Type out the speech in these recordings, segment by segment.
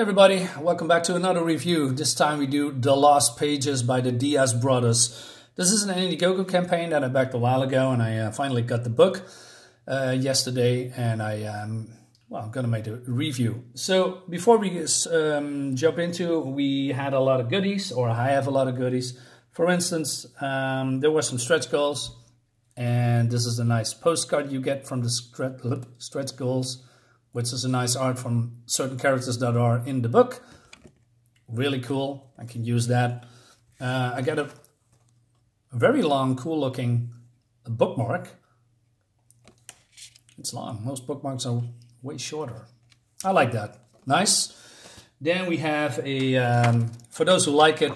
Everybody, welcome back to another review. This time we do The Lost Pages by the Diaz brothers. This is an Indiegogo campaign that I backed a while ago, and I finally got the book yesterday, and I'm gonna make a review. So before we jump into, we had a lot of goodies, or I have a lot of goodies. For instance, there were some stretch goals, and this is a nice postcard you get from the stretch goals, which is a nice art from certain characters that are in the book. Really cool. I can use that. I got a very long, cool looking bookmark. It's long. Most bookmarks are way shorter. I like that. Nice. Then we have a, for those who like it,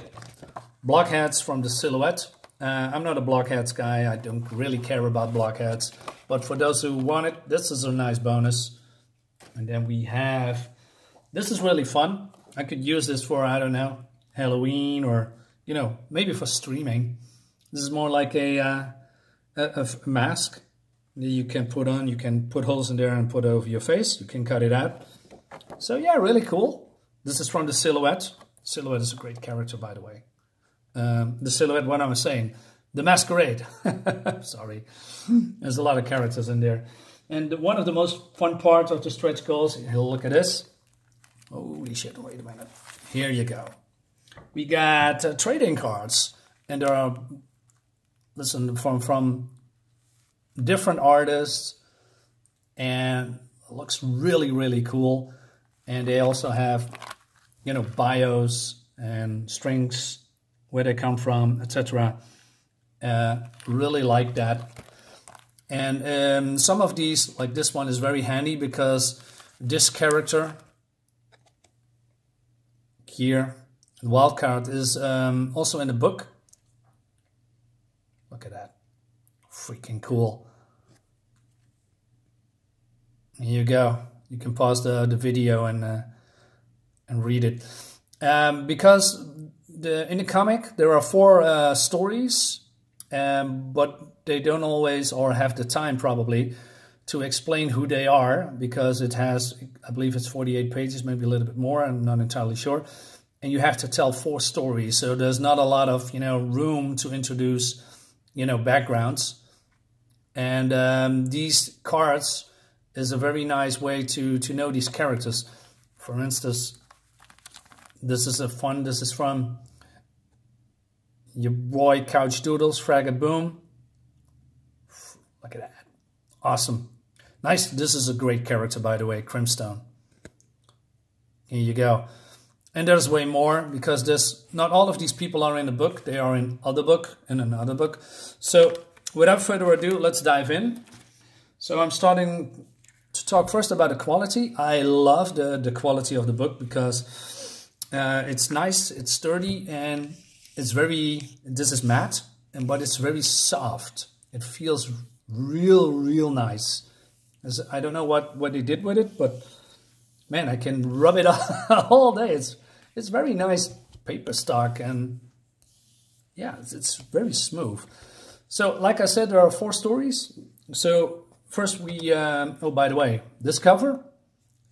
block hats from the Silhouette. I'm not a block hats guy. I don't really care about block hats. But for those who want it, this is a nice bonus. And then we have, this is really fun. I could use this for, I don't know, Halloween or, you know, maybe for streaming. This is more like a mask that you can put on. You can put holes in there and put over your face. You can cut it out. So yeah, really cool. This is from the Silhouette. Silhouette is a great character, by the way. The Silhouette, what am I saying? The Masquerade. Sorry. There's a lot of characters in there. And one of the most fun parts of the stretch goals, look at this. Holy shit, wait a minute. Here you go. We got trading cards. And there are, listen, from different artists. And it looks really, really cool. And they also have, you know, bios and strings, where they come from, etc. Really like that. And some of these, like this one, is very handy because this character here, Wildcard, is also in the book. Look at that. Freaking cool. Here you go. You can pause the video and read it. Because in the comic, there are 4 stories, but they don't always, or have the time probably, to explain who they are, because it has, I believe it's 48 pages, maybe a little bit more, I'm not entirely sure. And you have to tell 4 stories, so there's not a lot of, you know, room to introduce, you know, backgrounds. And these cards is a very nice way to know these characters. For instance, this is from your boy Couch Doodles, Fraggot Boom. Look at that. Awesome. Nice. This is a great character, by the way, Crimstone. Here you go. And there's way more, because not all of these people are in the book. They are in another book. So without further ado, let's dive in. So I'm starting to talk first about the quality. I love the quality of the book, because it's nice, it's sturdy, and it's this is matte, but it's very soft. It feels real nice. I don't know what they did with it, but man, I can rub it all day. It's very nice paper stock, and yeah, it's very smooth. So like I said, there are 4 stories. So first we, oh, by the way, this cover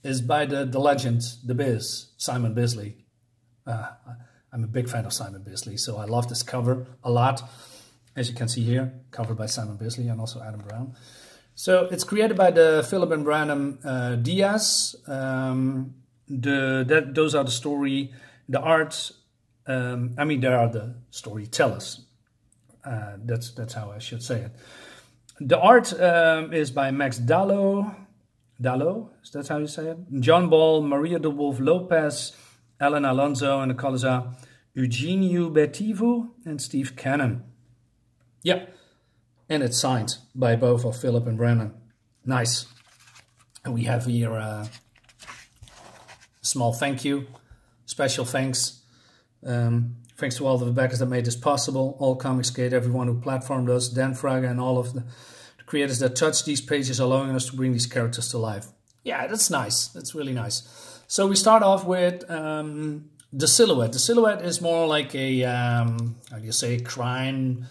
is by the legend, the Biz, Simon Bisley. I'm a big fan of Simon Bisley, so I love this cover a lot. As you can see here, covered by Simon Bisley and also Adam Brown. So it's created by the Philip and Branham Diaz. Those are the story, the art. I mean, there are the storytellers. That's how I should say it. The art is by Max Dallo. Dallo, is that how you say it? John Ball, Maria de Wolf Lopez, Alan Alonso, and the colors are Eugenio Betivo and Steve Cannon. Yeah, and it's signed by both of Philip and Brandon. Nice. And we have here a small thank you, special thanks. Thanks to all of the backers that made this possible. All Comicsgate, everyone who platformed us, Dan Fraga, and all of the creators that touched these pages, allowing us to bring these characters to life. Yeah, that's nice. That's really nice. So we start off with the Silhouette. The Silhouette is more like a, how do you say, crime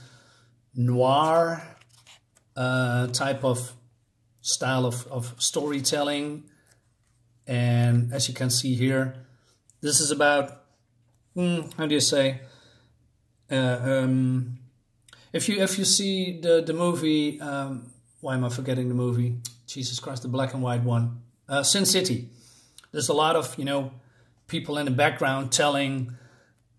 noir type of style of storytelling. And as you can see here, This is about, how do you say, if you see the movie, why am I forgetting the movie? Jesus Christ, the black and white one, Sin City. There's a lot of, people in the background telling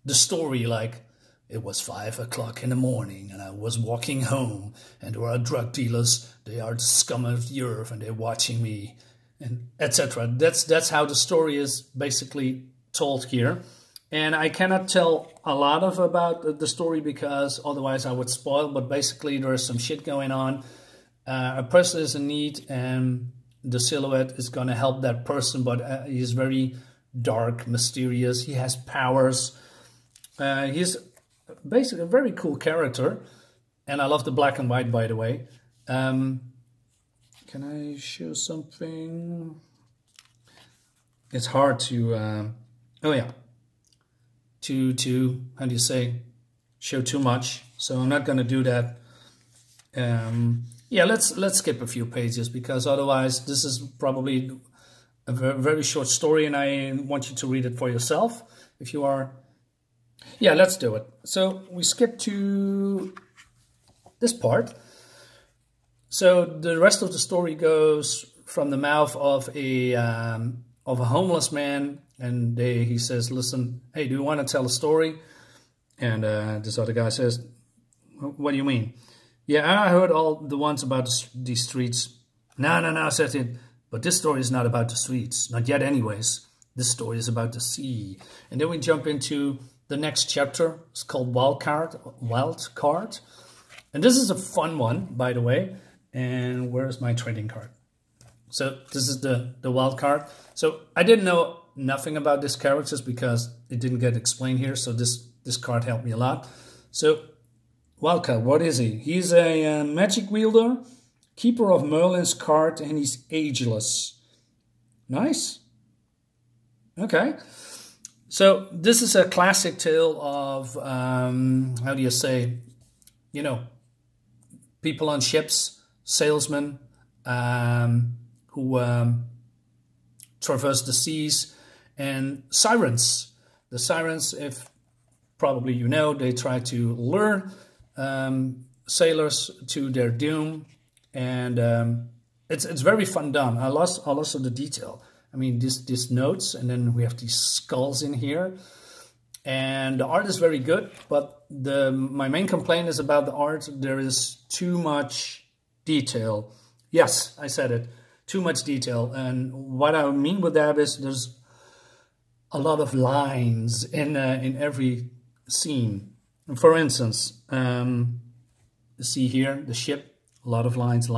the story, like, it was 5 o'clock in the morning and I was walking home and there are drug dealers, they are the scum of the earth and they're watching me, and etc. That's how the story is basically told here. And I cannot tell a lot about the story because otherwise I would spoil, but basically there is some shit going on. A person is in need and the silhouette is going to help that person, but he's very dark, mysterious, he has powers. He's basically a very cool character, and I love the black and white, by the way. Can I show something? It's hard to oh yeah, to how do you say, show too much, so I'm not going to do that. Yeah, let's skip a few pages because otherwise this is probably a very short story and I want you to read it for yourself if you are. Yeah, let's do it. So we skip to this part. So the rest of the story goes from the mouth of a homeless man, and he says, "Listen, hey, do you want to tell a story?" And this other guy says, "What do you mean?" "Yeah, I heard all the ones about these streets." No, said he. "But this story is not about the streets, not yet, anyways. This story is about the sea." And then we jump into the next chapter. It's called Wildcard. And this is a fun one, by the way. And where's my trading card? So this is the Wildcard. So I didn't know nothing about these characters because it didn't get explained here. So this card helped me a lot. So Wildcard, what is he? He's a magic wielder, keeper of Merlin's card, and he's ageless. Nice. Okay. So this is a classic tale of, how do you say, people on ships, salesmen who traverse the seas, and sirens. The sirens, if probably they try to lure sailors to their doom, and it's very fun done. I lost the detail. I mean, these notes, and then we have these skulls in here. And the art is very good, but my main complaint is about the art. There is too much detail. Yes, I said it. Too much detail. And what I mean with that is there's a lot of lines in every scene. For instance, see here, the ship, a lot of lines.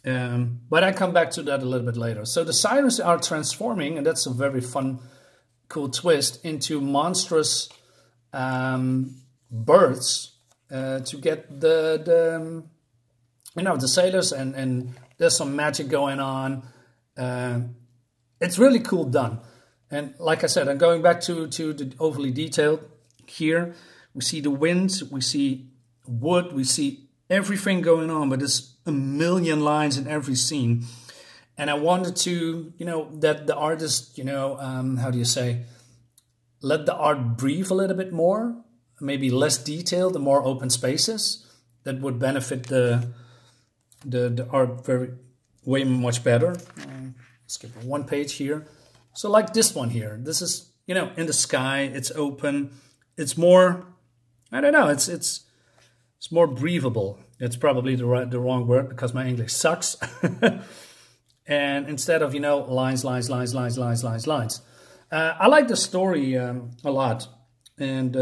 But I come back to that a little bit later. So the sirens are transforming, and that's a very fun, cool twist, into monstrous birds to get the sailors, and there's some magic going on. It's really cool done. And like I said, I'm going back to the overly detailed here. We see the wind, we see wood, we see everything going on, but there's a million lines in every scene. And I wanted to, that the artist, how do you say, let the art breathe a little bit more, maybe less detailed, and more open spaces. That would benefit the art way much better. Skip one page here. So like this one here, this is, in the sky, it's open. It's more, I don't know, it's more breathable. It's probably the wrong word because my English sucks. And instead of, lines. I like the story a lot. And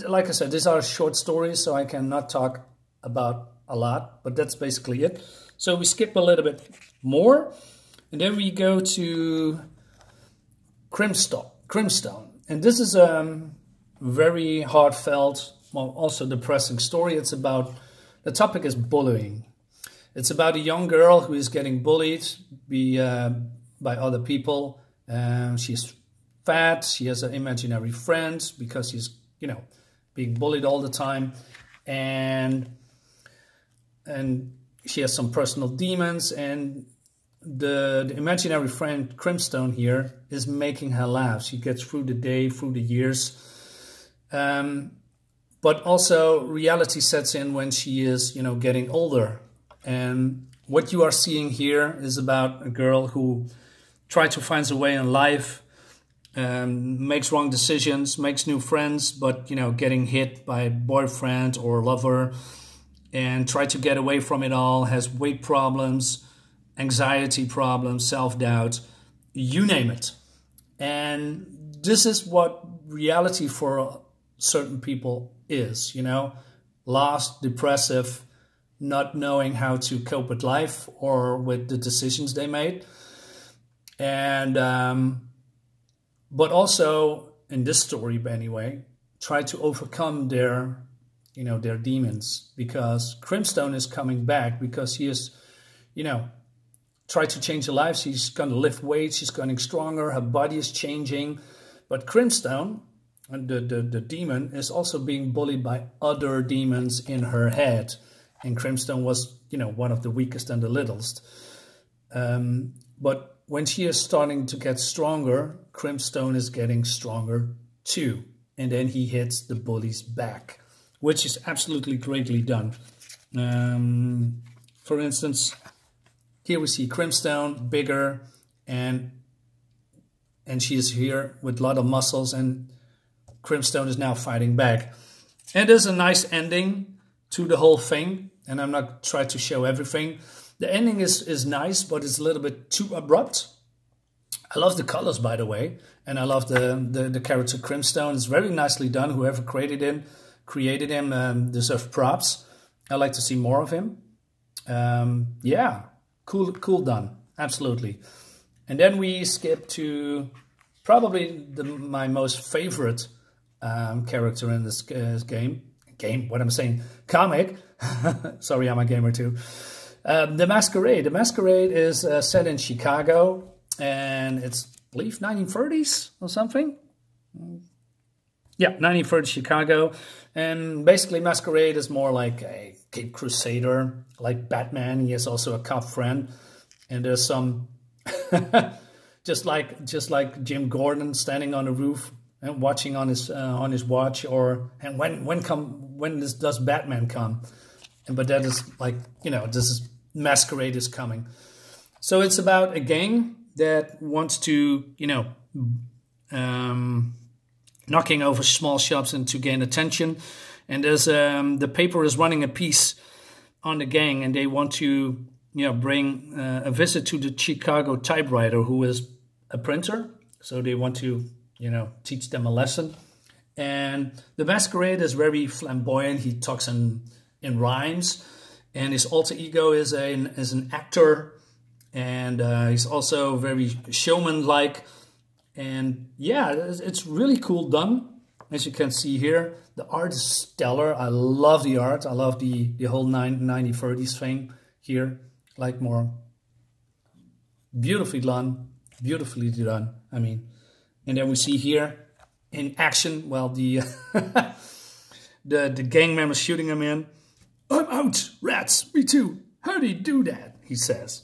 like I said, these are short stories, so I cannot talk about a lot. But that's basically it. So we skip a little bit more. And then we go to Crimstone. And this is a very heartfelt, well, also depressing story. It's about, the topic is bullying. It's about a young girl who is getting bullied by other people. She's fat. She has an imaginary friend because she's, being bullied all the time. And she has some personal demons. And the imaginary friend Crimstone here is making her laugh. She gets through the day, through the years. But also reality sets in when she is, you know, getting older. And what you are seeing here is about a girl who tries to find a way in life, makes wrong decisions, makes new friends, but, you know, getting hit by a boyfriend or lover, and try to get away from it all, has weight problems, anxiety problems, self-doubt, you name it. And this is what reality for certain people is, you know, lost, depressive, not knowing how to cope with life or with the decisions they made. And, but also in this story anyway, try to overcome their, you know, their demons, because Crimstone is coming back because he is, you know, try to change her life. She's going to lift weights. She's getting stronger. Her body is changing. But Crimstone, the demon, is also being bullied by other demons in her head. And Crimstone was, you know, one of the weakest and the littlest. But when she is starting to get stronger, Crimstone is getting stronger too. And then he hits the bullies back, which is absolutely greatly done. For instance, here we see Crimstone, bigger, and she is here with a lot of muscles, and Crimstone is now fighting back. And there's a nice ending to the whole thing, and I'm not trying to show everything. The ending is nice, but it's a little bit too abrupt. I love the colors, by the way, and I love the character Crimstone. It's very nicely done. Whoever created him deserves props. I'd like to see more of him. Yeah, cool done, absolutely. And then we skip to probably my most favorite character in this comic. Sorry, I'm a gamer too. The Masquerade. The Masquerade is set in Chicago, and it's, I believe, 1930s or something. Yeah, 1930s Chicago. And basically Masquerade is more like a Cape Crusader, like Batman. He has also a cop friend. And there's some, just like Jim Gordon standing on the roof and watching on his watch, or and when does Batman come? And but that is like, you know, this is Masquerade is coming. So it's about a gang that wants to, you know, knocking over small shops and to gain attention. And there's the paper is running a piece on the gang, and they want to, you know, bring a visit to the Chicago typewriter, who is a printer. So they want to, you know, teach them a lesson. And the Masquerade is very flamboyant. He talks in rhymes, and his alter ego is an actor, and he's also very showman-like. And yeah, it's really cool done. As you can see here, the art is stellar. I love the art. I love the whole 1930s thing here. Like more beautifully done, I mean. And then we see here in action, well, the gang members shooting him in. I'm out, rats, me too. How do you do that? He says.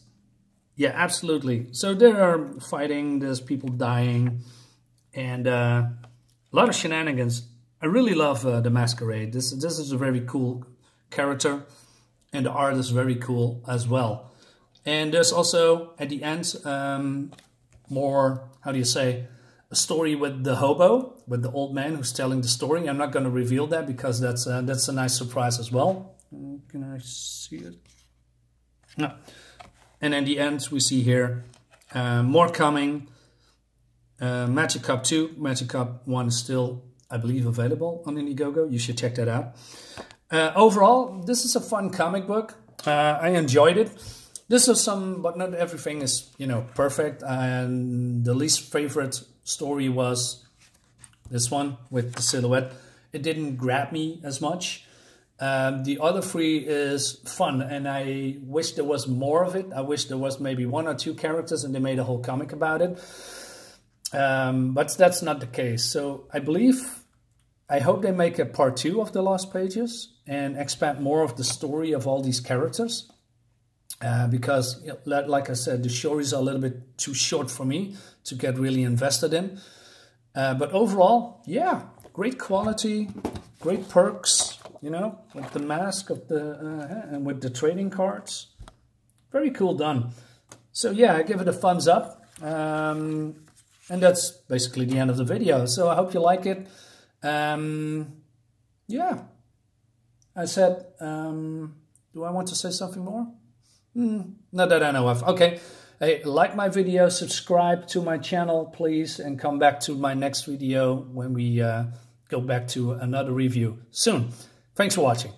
Yeah, absolutely. So they are fighting, there's people dying, and a lot of shenanigans. I really love the Masquerade. This is a very cool character, and the art is very cool as well. And there's also, at the end, more, how do you say, a story with the hobo, with the old man who's telling the story. I'm not going to reveal that because that's a nice surprise as well. Can I see it? No. And in the end, we see here more coming. Magic Cup 2, Magic Cup 1 is still, I believe, available on Indiegogo. You should check that out. Overall, this is a fun comic book. I enjoyed it. This is some, but not everything is, you know, perfect. And the least favorite story was this one with the silhouette. It didn't grab me as much. The other three is fun, and I wish there was more of it. I wish there was maybe 1 or 2 characters and they made a whole comic about it. But that's not the case. So I hope they make a part 2 of the Lost Pages and expand more of the story of all these characters. because, like I said, the stories are a little bit too short for me to get really invested in. But overall, yeah, great quality, great perks, you know, with the mask of the and with the trading cards. Very cool done. So yeah, I give it a thumbs up. And that's basically the end of the video. So I hope you like it. Yeah, I said, do I want to say something more? Not that I know of. Okay, hey, like my video, subscribe to my channel, please, and come back to my next video when we go back to another review soon. Thanks for watching.